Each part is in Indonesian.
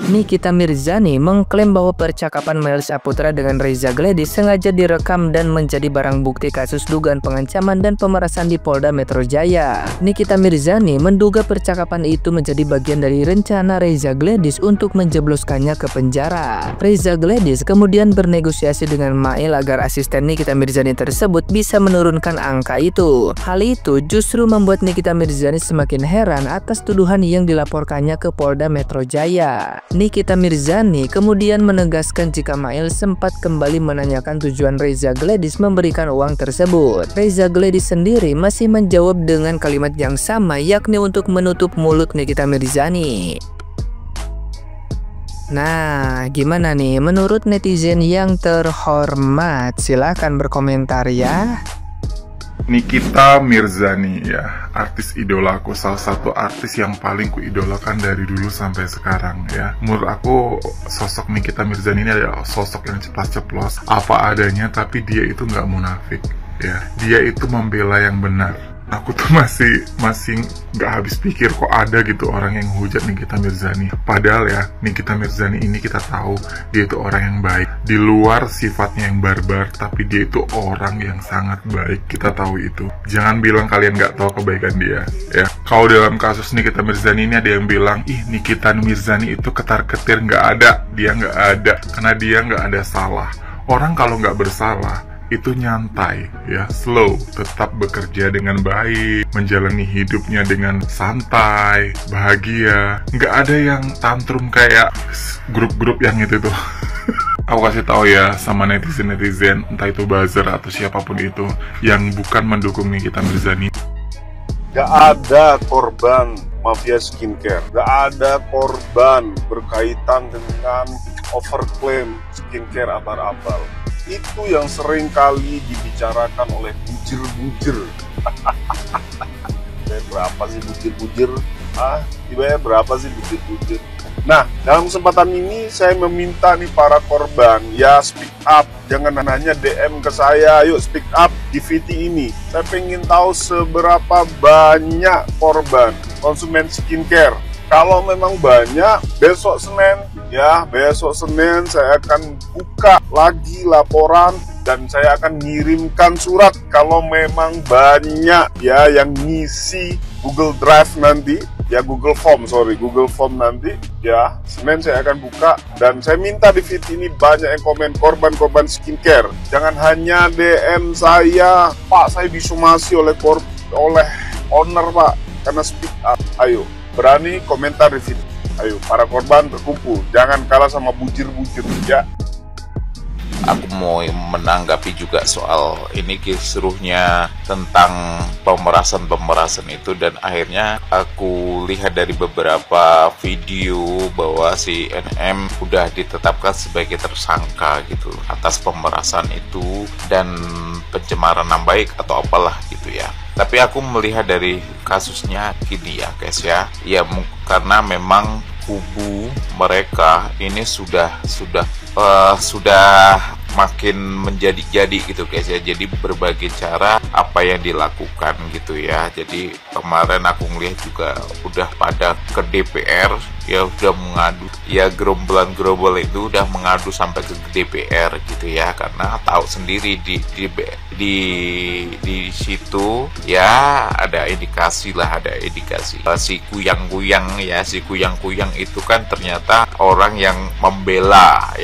Nikita Mirzani mengklaim bahwa percakapan Mail Saputra dengan Reza Gladys sengaja direkam dan menjadi barang bukti kasus dugaan pengancaman dan pemerasan di Polda Metro Jaya. Nikita Mirzani menduga percakapan itu menjadi bagian dari rencana Reza Gladys untuk menjebloskannya ke penjara. Reza Gladys kemudian bernegosiasi dengan Mail agar asisten Nikita Mirzani tersebut bisa menurunkan angka itu. Hal itu justru membuat Nikita Mirzani semakin heran atas tuduhan yang dilaporkannya ke Polda Metro Jaya. Nikita Mirzani kemudian menegaskan jika Mail sempat kembali menanyakan tujuan Reza Gladys memberikan uang tersebut. Reza Gladys sendiri masih menjawab dengan kalimat yang sama, yakni untuk menutup mulut Nikita Mirzani. Nah, gimana nih menurut netizen yang terhormat? Silahkan berkomentar ya. Nikita Mirzani ya, artis idolaku, salah satu artis yang paling kuidolakan dari dulu sampai sekarang ya. Menurut aku sosok Nikita Mirzani ini adalah sosok yang ceplas-ceplos, apa adanya, tapi dia itu nggak munafik ya. Dia itu membela yang benar. Aku tuh masih nggak habis pikir kok ada gitu orang yang hujat Nikita Mirzani. Padahal ya Nikita Mirzani ini kita tahu dia itu orang yang baik. Di luar sifatnya yang barbar, tapi dia itu orang yang sangat baik. Kita tahu itu. Jangan bilang kalian nggak tahu kebaikan dia ya. Kalau dalam kasus Nikita Mirzani ini ada yang bilang, ih Nikita Mirzani itu ketar-ketir, nggak ada. Dia nggak ada karena dia nggak ada salah. Orang kalau nggak bersalah itu nyantai ya, slow, tetap bekerja dengan baik, menjalani hidupnya dengan santai, bahagia, nggak ada yang tantrum kayak grup-grup yang itu tuh. Aku kasih tahu ya sama netizen, entah itu buzzer atau siapapun itu yang bukan mendukung Nikita Mirzani. Gak ada korban mafia skincare, gak ada korban berkaitan dengan overclaim skincare abal-abal. Itu yang sering kali dibicarakan oleh bujir-bujir. Berapa sih bujir-bujir? Dibayar berapa sih bujir-bujir? Nah, dalam kesempatan ini saya meminta nih para korban, ya speak up. Jangan hanya DM ke saya, yuk speak up di VT ini. Saya pengen tahu seberapa banyak korban konsumen skincare. Kalau memang banyak, besok Senin saya akan buka lagi laporan dan saya akan ngirimkan surat kalau memang banyak ya yang ngisi Google Drive nanti, ya Google Form nanti ya. Senin saya akan buka dan saya minta di feed ini banyak yang komen korban-korban skincare. Jangan hanya DM saya, Pak saya disomasi oleh owner Pak, karena speak up. Ayo berani komentar di feed. Ayo para korban berkumpul, jangan kalah sama bujir-bujir ya. Aku mau menanggapi juga soal ini kisruhnya tentang pemerasan itu, dan akhirnya aku lihat dari beberapa video bahwa si NM udah ditetapkan sebagai tersangka gitu atas pemerasan itu dan pencemaran nama baik atau apalah gitu ya. Tapi aku melihat dari kasusnya gini ya guys ya, karena memang kubu mereka ini sudah makin menjadi-jadi gitu guys ya. Jadi berbagai cara apa yang dilakukan gitu ya. Jadi kemarin aku ngeliat juga udah pada ke DPR ya, udah mengadu ya, gerombolan itu udah mengadu sampai ke DPR gitu ya, karena tahu sendiri di situ ya ada indikasi si kuyang itu kan ternyata orang yang membela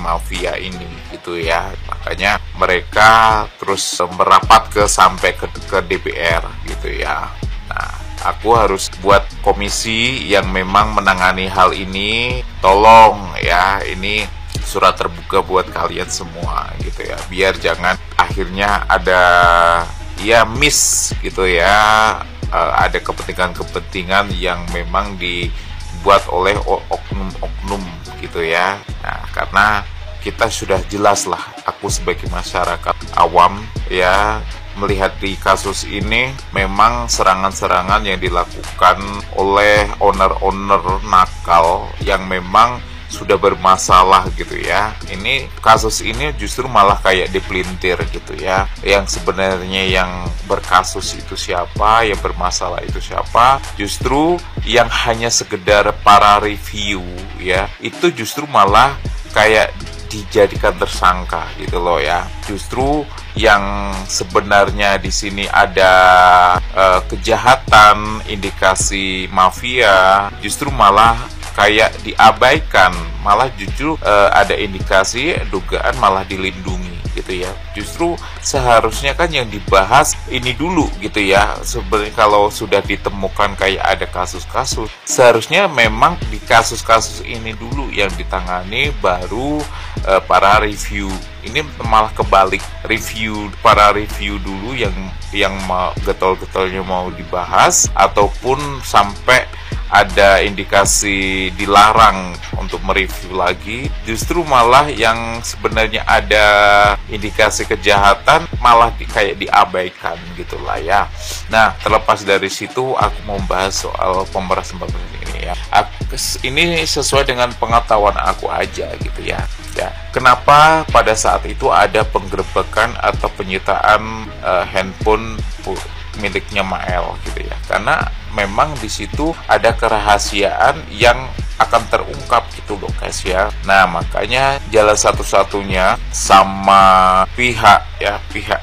mafia ini gitu ya. Makanya mereka terus merapat sampai ke DPR gitu ya. Nah, aku harus buat komisi yang memang menangani hal ini. Tolong ya, ini surat terbuka buat kalian semua gitu ya, biar jangan akhirnya ada ya miss gitu ya, ada kepentingan yang memang dibuat oleh oknum-oknum gitu ya. Nah, karena kita sudah jelas lah, aku sebagai masyarakat awam ya, melihat di kasus ini memang serangan-serangan yang dilakukan oleh owner-owner nakal yang memang sudah bermasalah gitu ya. Ini kasus ini justru malah kayak dipelintir gitu ya. Yang sebenarnya yang berkasus itu siapa, yang bermasalah itu siapa, justru yang hanya sekedar para review ya, itu justru malah kayak dijadikan tersangka gitu loh ya. Justru yang sebenarnya di sini ada kejahatan, indikasi mafia, justru malah kayak diabaikan, malah justru ada indikasi dugaan malah dilindungi gitu ya. Justru seharusnya kan yang dibahas ini dulu gitu ya. Sebenarnya kalau sudah ditemukan kayak ada kasus-kasus, seharusnya memang di kasus-kasus ini dulu yang ditangani, baru para review. Ini malah kebalik, para review dulu yang getol-getolnya mau dibahas, ataupun sampai ada indikasi dilarang untuk mereview lagi, justru malah yang sebenarnya ada indikasi kejahatan malah kayak diabaikan gitulah ya. Nah, terlepas dari situ aku mau bahas soal pemerasan ini ya. Ini sesuai dengan pengetahuan aku aja gitu ya. Kenapa pada saat itu ada penggerebekan atau penyitaan handphone miliknya Mael gitu ya? Karena memang di situ ada kerahasiaan yang akan terungkap gitu loh guys ya. Nah, makanya jalan satu-satunya sama pihak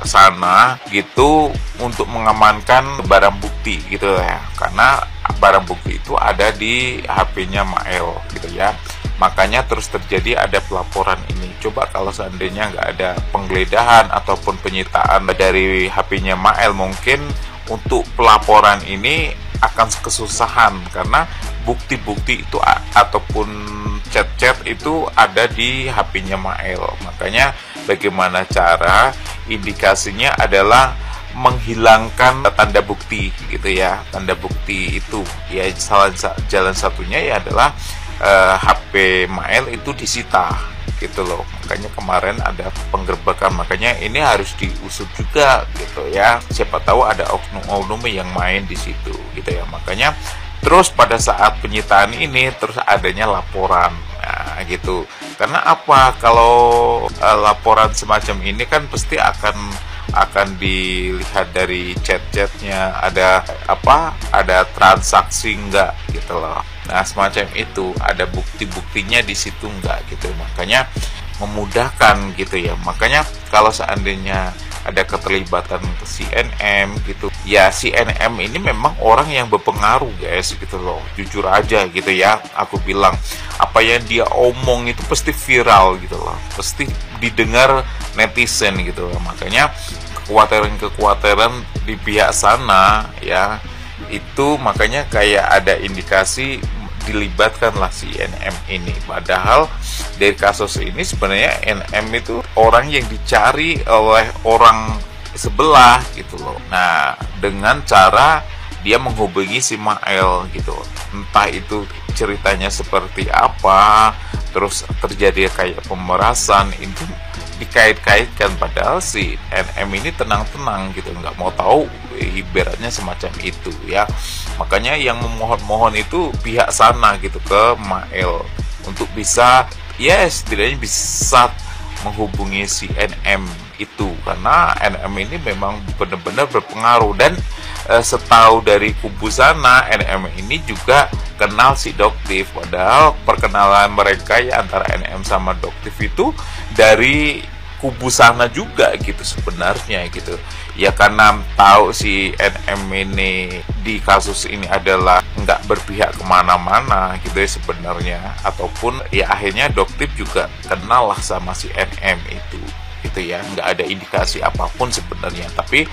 sana gitu untuk mengamankan barang bukti gitu ya. Karena barang bukti itu ada di HP-nya Mael gitu ya. Makanya terus terjadi ada pelaporan ini. Coba kalau seandainya nggak ada penggeledahan ataupun penyitaan dari HP-nya Mael, mungkin untuk pelaporan ini akan kesusahan karena bukti-bukti itu ataupun chat-chat itu ada di HP-nya Mael. Makanya bagaimana cara indikasinya adalah menghilangkan tanda bukti gitu ya. Tanda bukti itu ya jalan satunya ya adalah HP Mael itu disita gitu loh. Makanya kemarin ada penggerbekan, makanya ini harus diusut juga gitu ya. Siapa tahu ada oknum-oknum yang main di situ gitu ya. Makanya terus pada saat penyitaan ini terus adanya laporan. Nah, gitu. Karena apa? Kalau laporan semacam ini kan pasti akan dilihat dari chat-chatnya, ada transaksi enggak gitu loh. Nah, semacam itu, ada bukti-buktinya di situ enggak gitu. Makanya memudahkan gitu ya. Makanya kalau seandainya ada keterlibatan ke CNM gitu ya, CNM ini memang orang yang berpengaruh guys gitu loh. Jujur aja gitu ya, aku bilang apa yang dia omong itu pasti viral gitu loh, pasti didengar netizen gitu loh. Makanya kekhawatiran di pihak sana ya, itu makanya kayak ada indikasi dilibatkanlah si NM ini. Padahal dari kasus ini sebenarnya NM itu orang yang dicari oleh orang sebelah gitu loh. Nah, dengan cara dia menghubungi si Mael gitu. Entah itu ceritanya seperti apa, terus terjadi kayak pemerasan, itu dikait-kaitkan, padahal si NM ini tenang-tenang gitu, nggak mau tahu, ibaratnya semacam itu ya. Makanya yang memohon-mohon itu pihak sana gitu ke Mael untuk bisa setidaknya bisa menghubungi si NM itu, karena NM ini memang benar-benar berpengaruh. Dan setahu dari kubu sana, NM ini juga kenal si Doktif, padahal perkenalan mereka ya antara NM sama Doktif itu dari kubu sana juga gitu sebenarnya gitu ya. Karena tahu si NM ini di kasus ini adalah nggak berpihak kemana-mana gitu ya sebenarnya, ataupun ya akhirnya Doktif juga kenal lah sama si NM itu gitu ya. Nggak ada indikasi apapun sebenarnya, tapi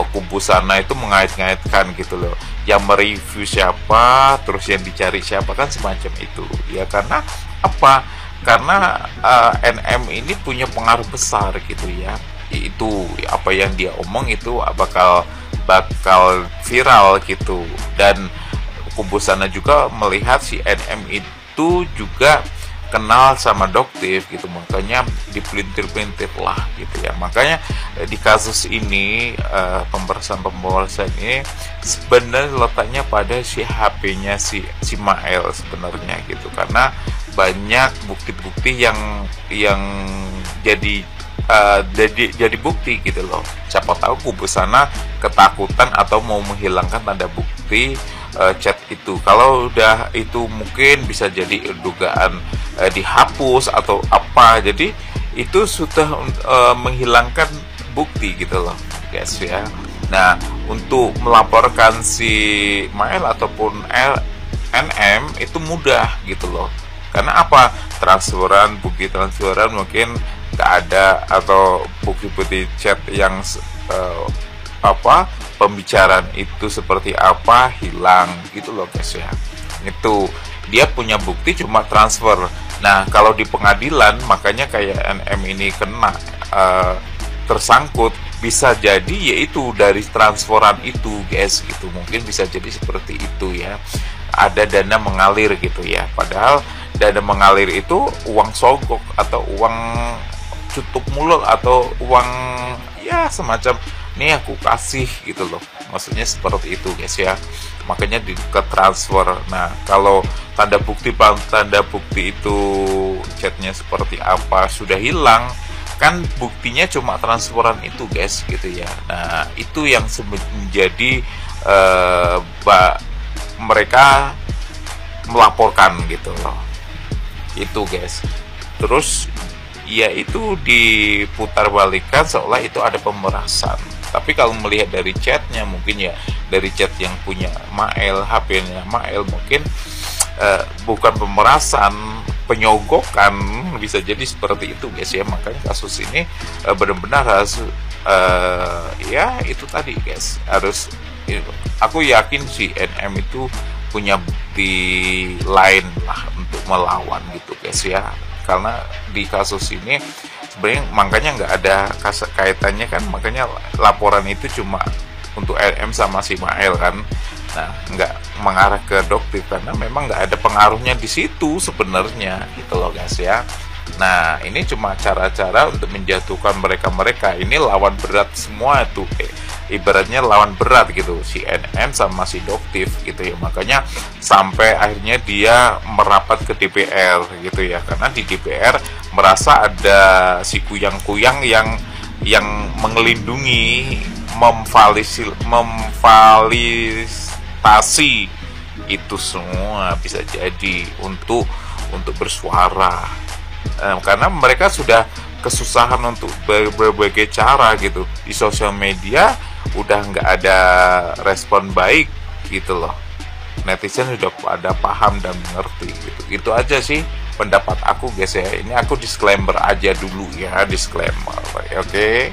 kubu sana itu mengait-ngaitkan gitu loh, yang mereview siapa, terus yang dicari siapa, kan semacam itu ya. Karena apa? Karena NM ini punya pengaruh besar gitu ya. Itu apa yang dia omong itu bakal viral gitu. Dan kubu sana juga melihat si NM itu juga kenal sama Doktif gitu, makanya dipelintir-pelintir lah gitu ya. Makanya di kasus ini pemerasan ini sebenarnya letaknya pada si HP-nya si Mael sebenarnya gitu. Karena banyak bukti-bukti yang jadi jadi bukti gitu loh. Siapa tahu kubu sana ketakutan atau mau menghilangkan tanda bukti chat itu. Kalau udah itu mungkin bisa jadi dugaan dihapus atau apa. Jadi itu sudah menghilangkan bukti gitu loh guys ya. Nah, untuk melaporkan si Mael ataupun NM itu mudah gitu loh. Karena apa? Transferan, bukti transferan mungkin nggak ada, atau bukti-bukti chat yang pembicaraan itu seperti apa hilang gitu loh guys ya. Itu dia punya bukti cuma transfer. Nah, kalau di pengadilan makanya kayak NM ini kena tersangkut, bisa jadi yaitu dari transferan itu guys gitu. Mungkin bisa jadi seperti itu ya, ada dana mengalir gitu ya. Padahal dana mengalir itu uang sogok atau uang tutup mulut atau uang ya semacam nih aku kasih gitu loh, maksudnya seperti itu guys ya. Makanya ke transfer. Nah, kalau tanda bukti itu chatnya seperti apa sudah hilang, kan buktinya cuma transferan itu guys gitu ya. Nah, itu yang menjadi mereka melaporkan gitu loh, itu guys. Terus ya itu diputarbalikkan seolah itu ada pemerasan. Tapi kalau melihat dari chatnya, mungkin ya dari chat yang punya Mael, HP-nya Mael, mungkin bukan pemerasan, penyogokan, bisa jadi seperti itu guys ya. Makanya kasus ini benar-benar harus ya itu tadi guys, harus aku yakin si NM itu punya bukti lain lah untuk melawan gitu guys ya. Karena di kasus ini sebenarnya makanya nggak ada kaitannya kan, makanya laporan itu cuma untuk LM sama si Mael kan. Nah, nggak mengarah ke Doktif karena memang nggak ada pengaruhnya di situ sebenarnya gitu loh guys ya. Nah, ini cuma cara-cara untuk menjatuhkan mereka ini lawan berat semua tuh, ibaratnya lawan berat gitu, si NM sama si Doktif gitu ya. Makanya sampai akhirnya dia merapat ke DPR gitu ya, karena di DPR merasa ada si kuyang-kuyang yang mengelindungi, memfasilitasi itu semua, bisa jadi untuk bersuara. Karena mereka sudah kesusahan untuk berbagai cara gitu di sosial media, udah nggak ada respon baik gitu loh. Netizen sudah pada paham dan mengerti gitu. Itu aja sih pendapat aku guys ya. Ini aku disclaimer aja dulu ya, disclaimer. Oke.